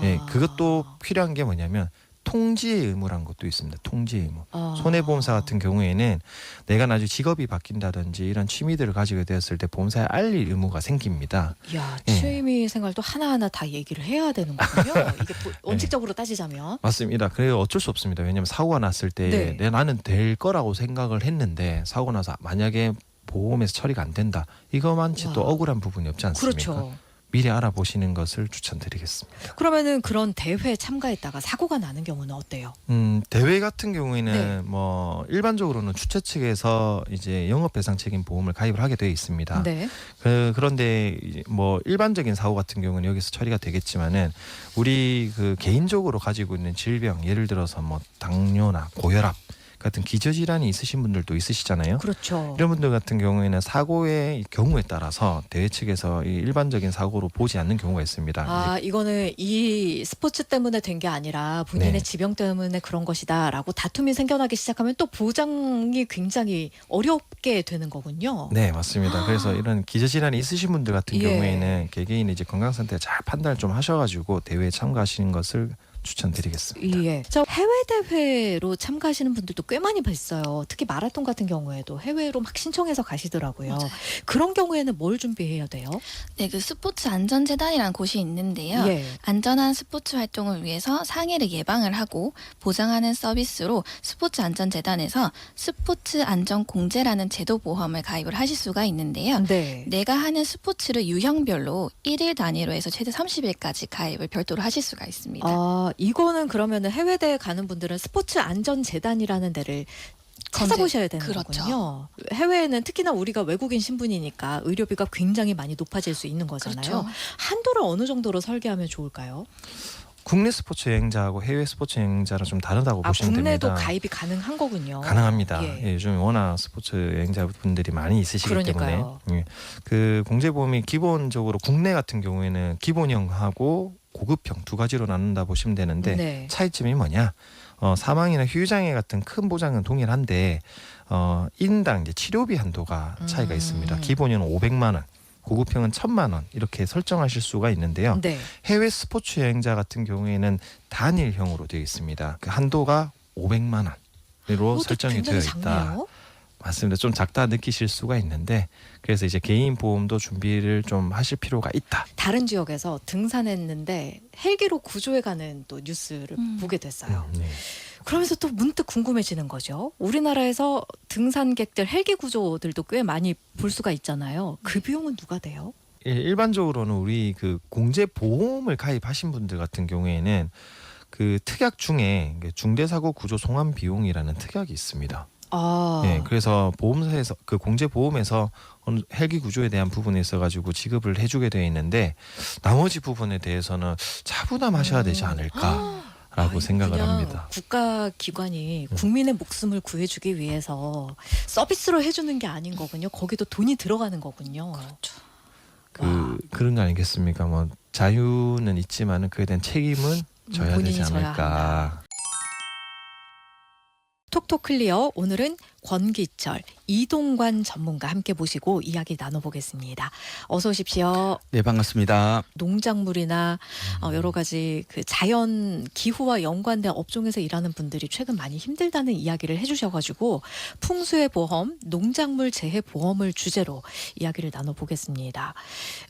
예, 그것도 필요한 게 뭐냐면 통지의 의무란 것도 있습니다. 통지의 의무. 손해보험사 같은 경우에는 내가 나중에 직업이 바뀐다든지 이런 취미들을 가지게 되었을 때 보험사에 알릴 의무가 생깁니다. 이야, 취미 생활도 하나하나 다 얘기를 해야 되는 거군요. 이게 원칙적으로 따지자면. 맞습니다. 그래서 어쩔 수 없습니다. 왜냐하면 사고가 났을 때 나는 될 거라고 생각을 했는데 사고 나서 만약에 보험에서 처리가 안 된다. 이거만치 또 억울한 부분이 없지 않습니까? 그렇죠. 미리 알아보시는 것을 추천드리겠습니다. 그러면은 그런 대회에 참가했다가 사고가 나는 경우는 어때요? 대회 같은 경우에는 뭐 일반적으로는 주최 측에서 이제 영업배상 책임 보험을 가입을 하게 되어 있습니다. 네. 그런데 뭐 일반적인 사고 같은 경우는 여기서 처리가 되겠지만은 우리 그 개인적으로 가지고 있는 질병, 예를 들어서 뭐 당뇨나 고혈압 같은 기저질환이 있으신 분들도 있으시잖아요. 그렇죠. 이런 분들 같은 경우에는 사고의 경우에 따라서 대회 측에서 이 일반적인 사고로 보지 않는 경우가 있습니다. 이거는 이 스포츠 때문에 된 게 아니라 본인의 지병 때문에 그런 것이다라고 다툼이 생겨나기 시작하면 또 보장이 굉장히 어렵게 되는 거군요. 네, 맞습니다. 그래서 이런 기저질환이 있으신 분들 같은 경우에는 개개인의 이제 건강 상태 잘 판단을 좀 하셔가지고 대회에 참가하시는 것을 추천드리겠습니다. 예. 저 해외 대회로 참가하시는 분들도 꽤 많이 봤어요. 특히 마라톤 같은 경우에도 해외로 막 신청해서 가시더라고요. 맞아요. 그런 경우에는 뭘 준비해야 돼요? 네, 그 스포츠 안전재단이라는 곳이 있는데요. 예. 안전한 스포츠 활동을 위해서 상해를 예방을 하고 보장하는 서비스로 스포츠 안전재단에서 스포츠 안전 공제라는 제도 보험을 가입을 하실 수가 있는데요. 네. 내가 하는 스포츠를 유형별로 1일 단위로 해서 최대 30일까지 가입을 별도로 하실 수가 있습니다. 이거는 그러면은 해외 대회 가는 분들은 스포츠 안전재단이라는 데를 찾아보셔야 되는 그렇죠. 거군요. 해외에는 특히나 우리가 외국인 신분이니까 의료비가 굉장히 많이 높아질 수 있는 거잖아요. 그렇죠. 한도를 어느 정도로 설계하면 좋을까요? 국내 스포츠 여행자하고 해외 스포츠 여행자랑 좀 다르다고 보시면 국내도 됩니다. 가입이 가능한 거군요. 가능합니다. 예. 예, 요즘 워낙 스포츠 여행자분들이 많이 있으시기 그러니까요. 때문에 그 공제보험이 기본적으로 국내 같은 경우에는 기본형하고 고급형 두 가지로 나눈다 보시면 되는데 네. 차이점이 뭐냐? 사망이나 휴유장애 같은 큰 보장은 동일한데 인당 이제 치료비 한도가 차이가 있습니다. 기본형은 500만 원, 고급형은 1,000만 원 이렇게 설정하실 수가 있는데요. 네. 해외 스포츠 여행자 같은 경우에는 단일형으로 되어 있습니다. 그 한도가 500만 원으로 설정이 되어 있다. 작네요. 맞습니다. 좀 작다 느끼실 수가 있는데 그래서 이제 개인 보험도 준비를 좀 하실 필요가 있다. 다른 지역에서 등산했는데 헬기로 구조해 가는 또 뉴스를 보게 됐어요. 네. 그러면서 또 문득 궁금해지는 거죠. 우리나라에서 등산객들 헬기 구조들도 꽤 많이 볼 수가 있잖아요. 그 비용은 누가 돼요? 일반적으로는 우리 그 공제 보험을 가입하신 분들 같은 경우에는 그 특약 중에 중대사고 구조 송환 비용이라는 특약이 있습니다. 네, 그래서 보험사에서 그 공제 보험에서 헬기 구조에 대한 부분에 있어 가지고 지급을 해주게 되어 있는데 나머지 부분에 대해서는 차부담하셔야 되지 않을까라고 생각을 합니다. 국가 기관이 국민의 목숨을 구해주기 위해서 서비스로 해주는 게 아닌 거군요. 거기도 돈이 들어가는 거군요. 그렇죠. 그런 거 아니겠습니까? 뭐 자유는 있지만은 그에 대한 책임은 져야 본인이 되지 져야 않을까. 톡톡 클리어 오늘은 권기철, 이동관 전문가 함께 모시고 이야기 나눠보겠습니다. 어서 오십시오. 네, 반갑습니다. 농작물이나 여러 가지 그 자연 기후와 연관된 업종에서 일하는 분들이 최근 많이 힘들다는 이야기를 해주셔가지고 풍수의 보험, 농작물 재해 보험을 주제로 이야기를 나눠보겠습니다.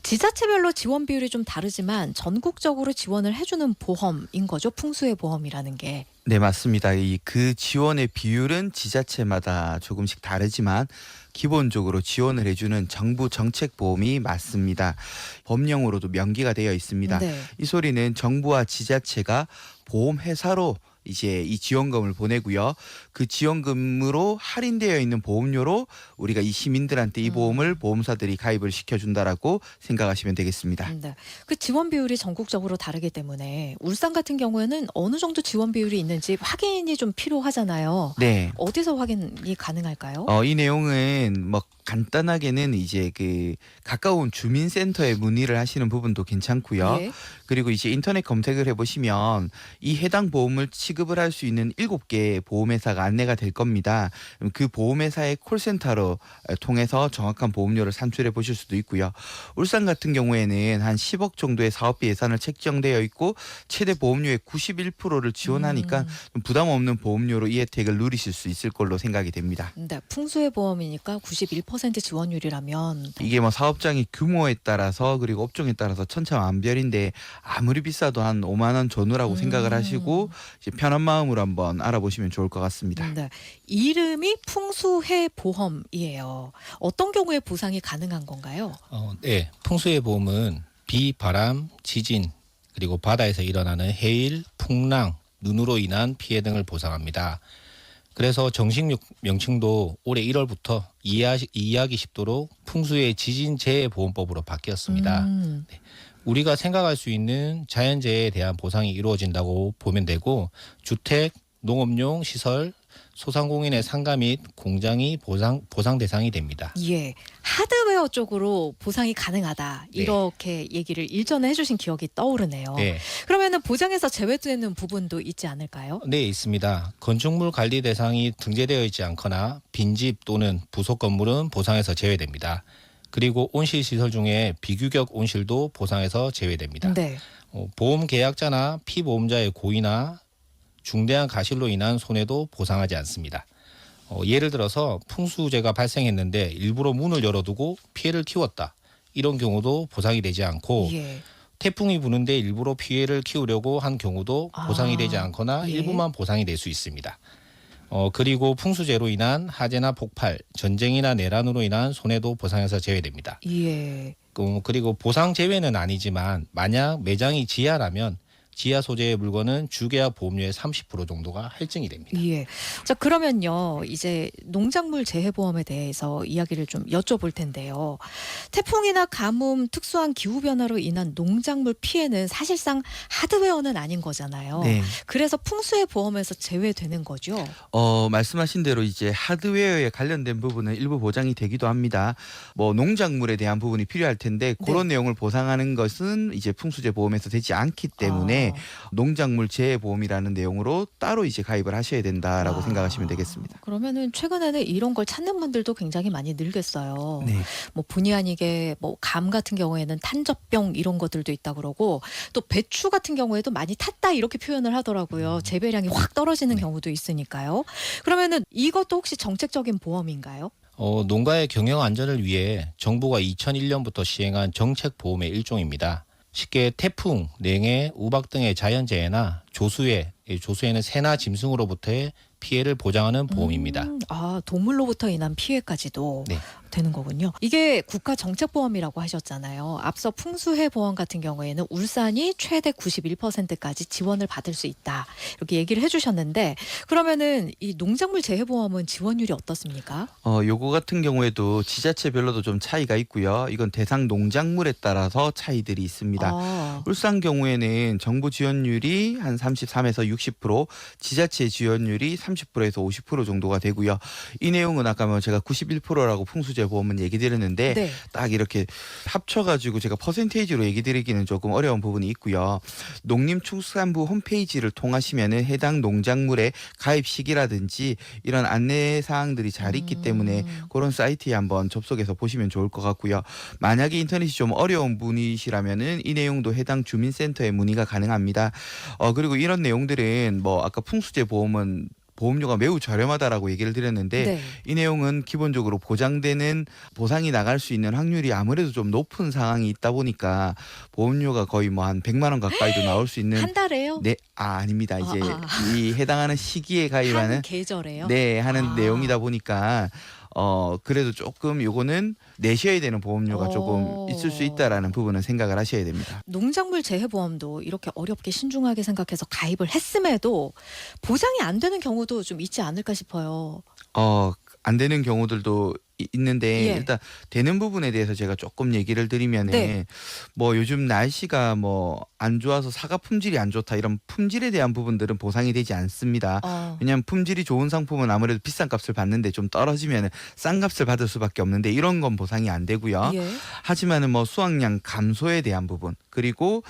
지자체별로 지원 비율이 좀 다르지만 전국적으로 지원을 해주는 보험인 거죠. 풍수의 보험이라는 게. 네, 맞습니다. 그 지원의 비율은 지자체마다 조금씩 다르지만 기본적으로 지원을 해주는 정부 정책 보험이 맞습니다. 법령으로도 명기가 되어 있습니다. 네. 이 소리는 정부와 지자체가 보험회사로 이제 이 지원금을 보내고요. 그 지원금으로 할인되어 있는 보험료로 우리가 이 시민들한테 이 보험을 보험사들이 가입을 시켜준다라고 생각하시면 되겠습니다. 네. 그 지원 비율이 전국적으로 다르기 때문에 울산 같은 경우에는 어느 정도 지원 비율이 있는지 확인이 좀 필요하잖아요. 네. 어디서 확인이 가능할까요? 이 내용은 뭐 간단하게는 이제 그 가까운 주민센터에 문의를 하시는 부분도 괜찮고요. 예. 그리고 이제 인터넷 검색을 해보시면 이 해당 보험을 취급을 할 수 있는 7개 보험회사가 안내가 될 겁니다. 그 보험회사의 콜센터로 통해서 정확한 보험료를 산출해 보실 수도 있고요. 울산 같은 경우에는 한 10억 정도의 사업비 예산을 책정되어 있고 최대 보험료의 91%를 지원하니까 좀 부담 없는 보험료로 이 혜택을 누리실 수 있을 걸로 생각이 됩니다. 네, 풍수의 보험이니까 91% 지원율이라면 이게 뭐 사업장의 규모에 따라서 그리고 업종에 따라서 천차만별인데 아무리 비싸도 한 5만 원 전후라고 생각을 하시고 이제 편한 마음으로 한번 알아보시면 좋을 것 같습니다. 네. 이름이 풍수해 보험이에요. 어떤 경우에 보상이 가능한 건가요? 네, 풍수의 보험은 비, 바람, 지진 그리고 바다에서 일어나는 해일, 풍랑, 눈으로 인한 피해 등을 보상합니다. 그래서 정식 명칭도 올해 1월부터 이해하기 쉽도록 풍수의 지진 재해 보험법으로 바뀌었습니다. 네. 우리가 생각할 수 있는 자연재해에 대한 보상이 이루어진다고 보면 되고 주택, 농업용 시설, 소상공인의 상가 및 공장이 보상 대상이 됩니다. 예, 하드웨어 쪽으로 보상이 가능하다 이렇게 얘기를 일전에 해주신 기억이 떠오르네요. 네. 그러면은 보장에서 제외되는 부분도 있지 않을까요? 네, 있습니다. 건축물 관리 대상이 등재되어 있지 않거나 빈집 또는 부속 건물은 보상에서 제외됩니다. 그리고 온실 시설 중에 비규격 온실도 보상에서 제외됩니다. 네. 보험 계약자나 피보험자의 고의나 중대한 가실로 인한 손해도 보상하지 않습니다. 예를 들어서 풍수재가 발생했는데 일부러 문을 열어두고 피해를 키웠다. 이런 경우도 보상이 되지 않고 예. 태풍이 부는데 일부러 피해를 키우려고 한 경우도 보상이 되지 않거나 예. 일부만 보상이 될 수 있습니다. 그리고 풍수재로 인한 화재나 폭발, 전쟁이나 내란으로 인한 손해도 보상에서 제외됩니다. 예. 그리고 보상 제외는 아니지만 만약 매장이 지하라면 지하 소재의 물건은 주계약 보험료의 30% 정도가 할증이 됩니다. 예. 자, 그러면요. 이제 농작물 재해 보험에 대해서 이야기를 좀 여쭤볼 텐데요. 태풍이나 가뭄, 특수한 기후 변화로 인한 농작물 피해는 사실상 하드웨어는 아닌 거잖아요. 네. 그래서 풍수해 보험에서 제외되는 거죠. 말씀하신 대로 이제 하드웨어에 관련된 부분은 일부 보장이 되기도 합니다. 뭐 농작물에 대한 부분이 필요할 텐데 그런 내용을 보상하는 것은 이제 풍수재 보험에서 되지 않기 때문에 농작물 재해 보험이라는 내용으로 따로 이제 가입을 하셔야 된다라고 생각하시면 되겠습니다. 그러면은 최근에는 이런 걸 찾는 분들도 굉장히 많이 늘겠어요. 네. 뭐 본의 아니게 뭐 감 같은 경우에는 탄저병 이런 것들도 있다 그러고 또 배추 같은 경우에도 많이 탔다 이렇게 표현을 하더라고요. 재배량이 확 떨어지는 경우도 있으니까요. 그러면은 이것도 혹시 정책적인 보험인가요? 농가의 경영 안전을 위해 정부가 2001년부터 시행한 정책 보험의 일종입니다. 쉽게 태풍, 냉해, 우박 등의 자연재해나 조수에는 새나 짐승으로부터의 피해를 보장하는 보험입니다. 동물로부터 인한 피해까지도 네. 되는 거군요. 이게 국가 정책 보험이라고 하셨잖아요. 앞서 풍수해 보험 같은 경우에는 울산이 최대 91%까지 지원을 받을 수 있다. 이렇게 얘기를 해주셨는데 그러면은 이 농작물 재해 보험은 지원율이 어떻습니까? 요거 같은 경우에도 지자체별로도 좀 차이가 있고요. 이건 대상 농작물에 따라서 차이들이 있습니다. 울산 경우에는 정부 지원율이 한 33에서 60%, 지자체 지원율이 30%에서 50% 정도가 되고요. 이 내용은 아까 제가 91%라고 풍수재 보험은 얘기 드렸는데 네. 딱 이렇게 합쳐가지고 제가 퍼센테이지로 얘기 드리기는 조금 어려운 부분이 있고요. 농림축산부 홈페이지를 통하시면은 해당 농작물의 가입 시기라든지 이런 안내 사항들이 잘 있기 때문에 그런 사이트에 한번 접속해서 보시면 좋을 것 같고요. 만약에 인터넷이 좀 어려운 분이시라면은 이 내용도 해당 주민센터에 문의가 가능합니다. 그리고 이런 내용들은 뭐 아까 풍수재 보험은 보험료가 매우 저렴하다라고 얘기를 드렸는데 네. 이 내용은 기본적으로 보장되는 보상이 나갈 수 있는 확률이 아무래도 좀 높은 상황이 있다 보니까 보험료가 거의 뭐 한 100만 원 가까이도 나올 수 있는 한 달에요? 네, 아닙니다. 이제 이 해당하는 시기에 가입하는 한 계절에요? 네, 하는 내용이다 보니까 그래도 조금 요거는 내셔야 되는 보험료가 조금 있을 수 있다라는 부분은 생각을 하셔야 됩니다. 농작물 재해 보험도 이렇게 어렵게 신중하게 생각해서 가입을 했음에도 보장이 안 되는 경우도 좀 있지 않을까 싶어요. 안 되는 경우들도 있는데 예. 일단 되는 부분에 대해서 제가 조금 얘기를 드리면은 네. 뭐 요즘 날씨가 뭐 안 좋아서 사과 품질이 안 좋다 이런 품질에 대한 부분들은 보상이 되지 않습니다. 왜냐하면 품질이 좋은 상품은 아무래도 비싼 값을 받는데 좀 떨어지면 싼 값을 받을 수밖에 없는데 이런 건 보상이 안 되고요. 예. 하지만은 뭐 수확량 감소에 대한 부분 그리고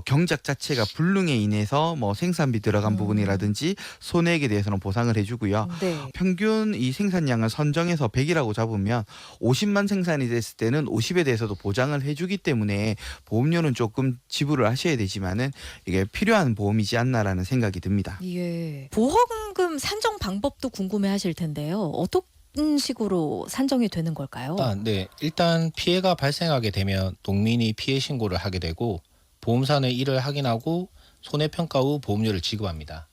경작 자체가 불능에 인해서 뭐 생산비 들어간 부분이라든지 손해액에 대해서는 보상을 해주고요. 네. 평균 이 생산량을 선정해서 100이라고 잡으면 50만 생산이 됐을 때는 50에 대해서도 보장을 해주기 때문에 보험료는 조금 지불을 하셔야 되지만은 이게 필요한 보험이지 않나라는 생각이 듭니다. 예. 보험금 산정 방법도 궁금해하실 텐데요. 어떤 식으로 산정이 되는 걸까요? 네. 일단 피해가 발생하게 되면 농민이 피해 신고를 하게 되고 보험사는 이를 확인하고 손해평가 후 보험료를 지급합니다.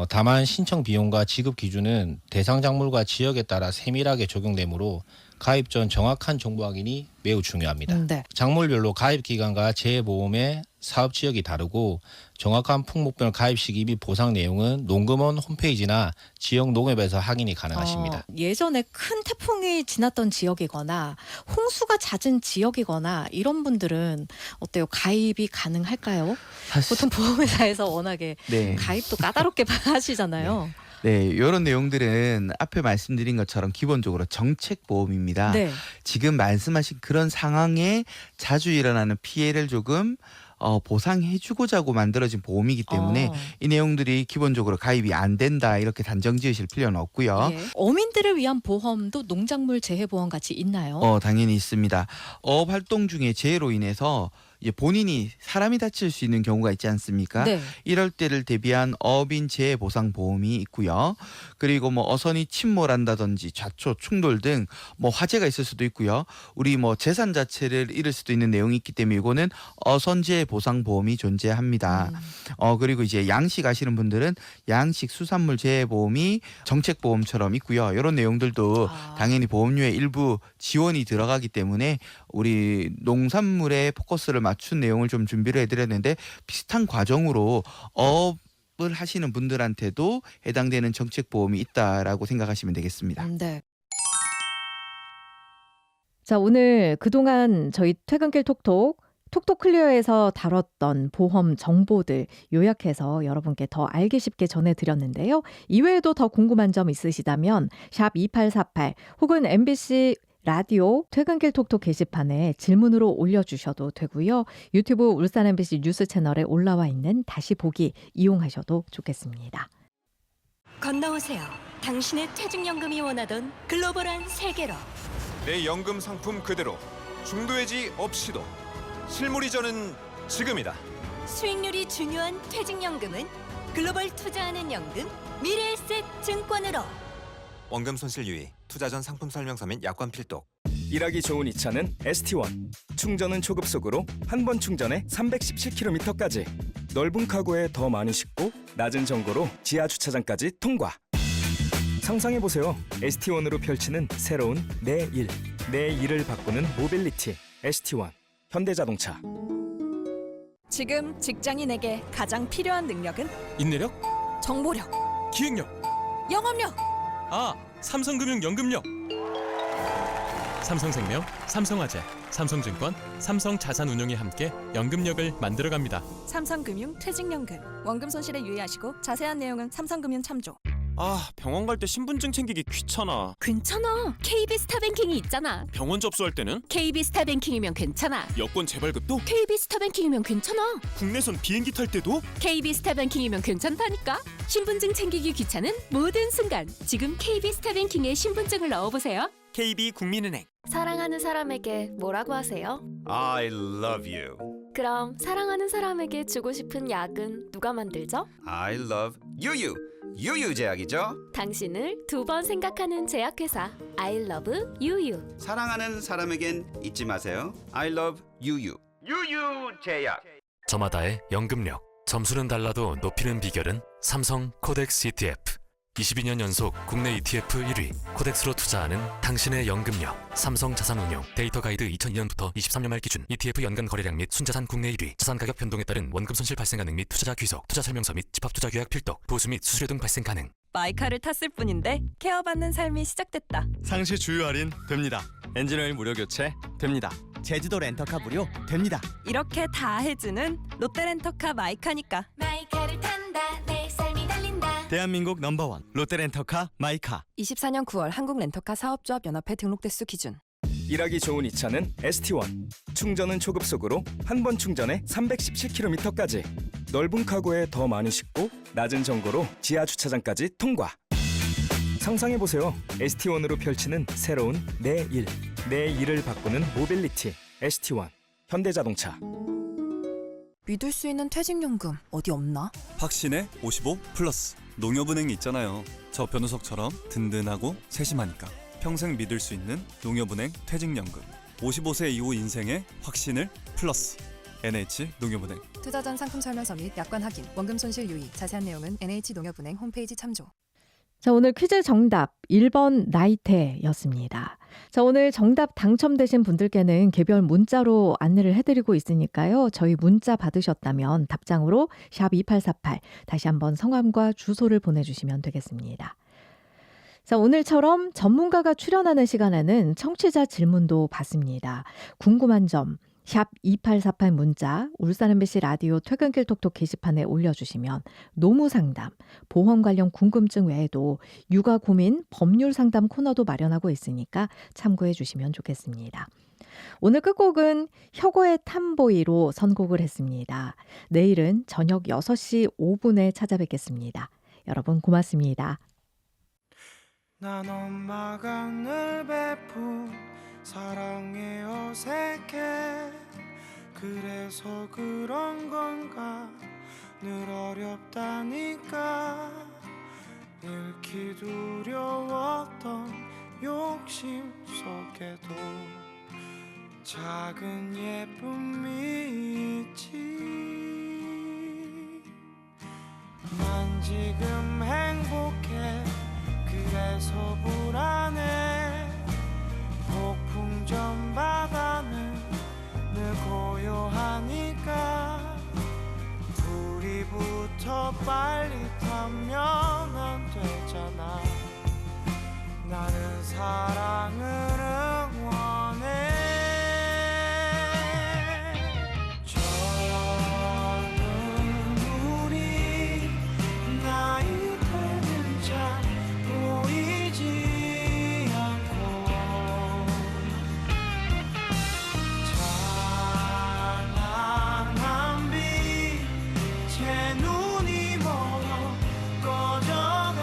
다만 신청 비용과 지급 기준은 대상 작물과 지역에 따라 세밀하게 적용되므로 가입 전 정확한 정보 확인이 매우 중요합니다. 네. 작물별로 가입 기간과 재해보험의 사업 지역이 다르고 정확한 품목별 가입 시기 및 보상 내용은 농금원 홈페이지나 지역 농협에서 확인이 가능하십니다. 예전에 큰 태풍이 지났던 지역이거나 홍수가 잦은 지역이거나 이런 분들은 어때요? 가입이 가능할까요? 보통 보험회사에서 워낙에 네. 가입도 까다롭게 하시잖아요. 네, 이런 내용들은 앞에 말씀드린 것처럼 기본적으로 정책 보험입니다. 네. 지금 말씀하신 그런 상황에 자주 일어나는 피해를 조금 보상해주고자고 만들어진 보험이기 때문에 이 내용들이 기본적으로 가입이 안 된다 이렇게 단정 지으실 필요는 없고요. 예. 어민들을 위한 보험도 농작물 재해 보험 같이 있나요? 당연히 있습니다. 어업 활동 중에 재해로 인해서 이제 본인이 사람이 다칠 수 있는 경우가 있지 않습니까? 네. 이럴 때를 대비한 어민 재해 보상 보험이 있고요. 그리고 뭐 어선이 침몰한다든지 좌초, 충돌 등 뭐 화재가 있을 수도 있고요. 우리 뭐 재산 자체를 잃을 수도 있는 내용이 있기 때문에 이거는 어선 재해 보상 보험이 존재합니다. 그리고 이제 양식 하시는 분들은 양식 수산물 재해 보험이 정책 보험처럼 있고요. 이런 내용들도 당연히 보험료의 일부 지원이 들어가기 때문에 우리 농산물에 포커스를 맞춘 내용을 좀 준비를 해드렸는데 비슷한 과정으로 어업을 하시는 분들한테도 해당되는 정책 보험이 있다라고 생각하시면 되겠습니다. 네. 자, 오늘 그동안 저희 퇴근길 톡톡 클리어에서 다뤘던 보험 정보들 요약해서 여러분께 더 알기 쉽게 전해드렸는데요. 이외에도 더 궁금한 점 있으시다면 샵 2848 혹은 MBC 라디오 퇴근길 톡톡 게시판에 질문으로 올려주셔도 되고요. 유튜브 울산 MBC 뉴스 채널에 올라와 있는 다시 보기 이용하셔도 좋겠습니다. 건너오세요. 당신의 퇴직연금이 원하던 글로벌한 세계로. 내 연금 상품 그대로 중도해지 없이도 실물이 저는 지금이다. 수익률이 중요한 퇴직연금은 글로벌 투자하는 연금 미래에셋 증권으로. 원금 손실 유의, 투자 전 상품 설명서 및 약관 필독. 일하기 좋은 이 차는 ST1. 충전은 초급속으로 한 번 충전에 317km까지. 넓은 카고에 더 많이 싣고 낮은 정거로 지하 주차장까지 통과. 상상해보세요. ST1으로 펼치는 새로운 내 일. 내 일을 바꾸는 모빌리티. ST1. 현대자동차. 지금 직장인에게 가장 필요한 능력은 인내력, 정보력, 기획력, 영업력. 삼성금융 연금력. 삼성생명, 삼성화재, 삼성증권, 삼성자산운용이 함께 연금력을 만들어갑니다. 삼성금융 퇴직연금. 원금 손실에 유의하시고 자세한 내용은 삼성금융 참조. 병원 갈 때 신분증 챙기기 귀찮아. 괜찮아. KB 스타뱅킹이 있잖아. 병원 접수할 때는 KB 스타뱅킹이면 괜찮아. 여권 재발급도 KB 스타뱅킹이면 괜찮아. 국내선 비행기 탈 때도 KB 스타뱅킹이면 괜찮다니까. 신분증 챙기기 귀찮은 모든 순간. 지금 KB 스타뱅킹에 신분증을 넣어보세요. KB 국민은행. 사랑하는 사람에게 뭐라고 하세요? I love you. 그럼 사랑하는 사람에게 주고 싶은 약은 누가 만들죠? I love 유유. 유유 제약이죠. 당신을 두 번 생각하는 제약회사 I love 유유. 사랑하는 사람에겐 잊지 마세요. I love 유유. 유유 제약. 저마다의 연금력. 점수는 달라도 높이는 비결은 삼성 코덱스 ETF. 22년 연속 국내 ETF 1위. 코덱스로 투자하는 당신의 연금력. 삼성자산운용. 데이터 가이드 2002년부터 23년 말 기준 ETF 연간 거래량 및 순자산 국내 1위. 자산 가격 변동에 따른 원금 손실 발생 가능 및 투자자 귀속, 투자 설명서 및 집합 투자 계약 필독, 보수 및 수수료 등 발생 가능. 마이카를 탔을 뿐인데 케어받는 삶이 시작됐다. 상시 주유 할인 됩니다. 엔진오일 무료 교체 됩니다. 제주도 렌터카 무료 됩니다. 이렇게 다 해주는 롯데렌터카 마이카니까. 마이카를 탄다. 내 삶이 달린다. 대한민국 넘버원 롯데렌터카 마이카. 24년 9월 한국렌터카 사업조합 연합회 등록 대수 기준. 일하기 좋은 이 차는 ST1. 충전은 초급속으로 한 번 충전에 317km까지. 넓은 카고에 더 많이 싣고 낮은 정거로 지하 주차장까지 통과. 상상해보세요. ST1으로 펼치는 새로운 내 일. 내 일을 바꾸는 모빌리티. ST1. 현대자동차. 믿을 수 있는 퇴직연금 어디 없나? 확신의 55플러스. 농협은행 있잖아요. 저 변우석처럼 든든하고 세심하니까. 평생 믿을 수 있는 농협은행 퇴직연금. 55세 이후 인생의 확신을 플러스. NH농협은행. 투자 전 상품 설명서 및 약관 확인, 원금 손실 유의, 자세한 내용은 NH농협은행 홈페이지 참조. 자, 오늘 퀴즈 정답 1번 나이테였습니다. 자, 오늘 정답 당첨되신 분들께는 개별 문자로 안내를 해드리고 있으니까요. 저희 문자 받으셨다면 답장으로 샵 2848 다시 한번 성함과 주소를 보내주시면 되겠습니다. 자, 오늘처럼 전문가가 출연하는 시간에는 청취자 질문도 받습니다. 궁금한 점 샵 2848 문자 울산 MBC 라디오 퇴근길 톡톡 게시판에 올려주시면 노무상담, 보험 관련 궁금증 외에도 육아 고민, 법률 상담 코너도 마련하고 있으니까 참고해 주시면 좋겠습니다. 오늘 끝곡은 혁오의 탐보이로 선곡을 했습니다. 내일은 저녁 6시 5분에 찾아뵙겠습니다. 여러분 고맙습니다. 난 엄마가 늘 베푼 사랑에 어색해. 그래서 그런 건가 늘 어렵다니까. 잃기 두려웠던 욕심 속에도 작은 예쁨이 있지. 난 지금 행복해. 그래서 불안해. 폭풍전 바다는 늘 고요하니까 불이 붙어 빨리 타면 안 되잖아. 나는 사랑을 응원해. 저는 우리 나이 되는 잘 보이지 않고 찬란한 빛 제 눈이 멀어 꺼져가는데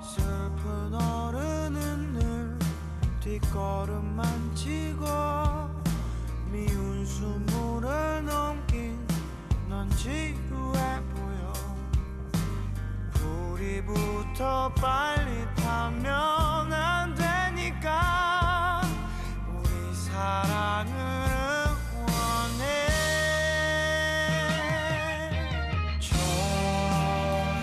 슬픈 어른은 늘 뒷걸음만 치고 미운 수모를 넘긴 넌 지루해 보여. 불이 붙어 빨리 타면 안 되니까 우리 사랑을 응원해.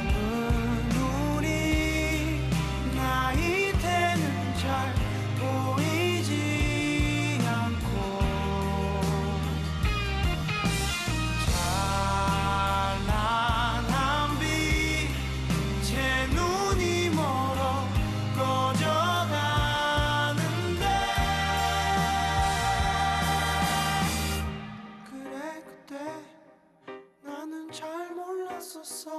저는 우리 나이 되는 잘 보이지 않고 찬란한 빛 제 눈이 멀어 꺼져가는데 그래 그때 나는 잘 몰랐었어.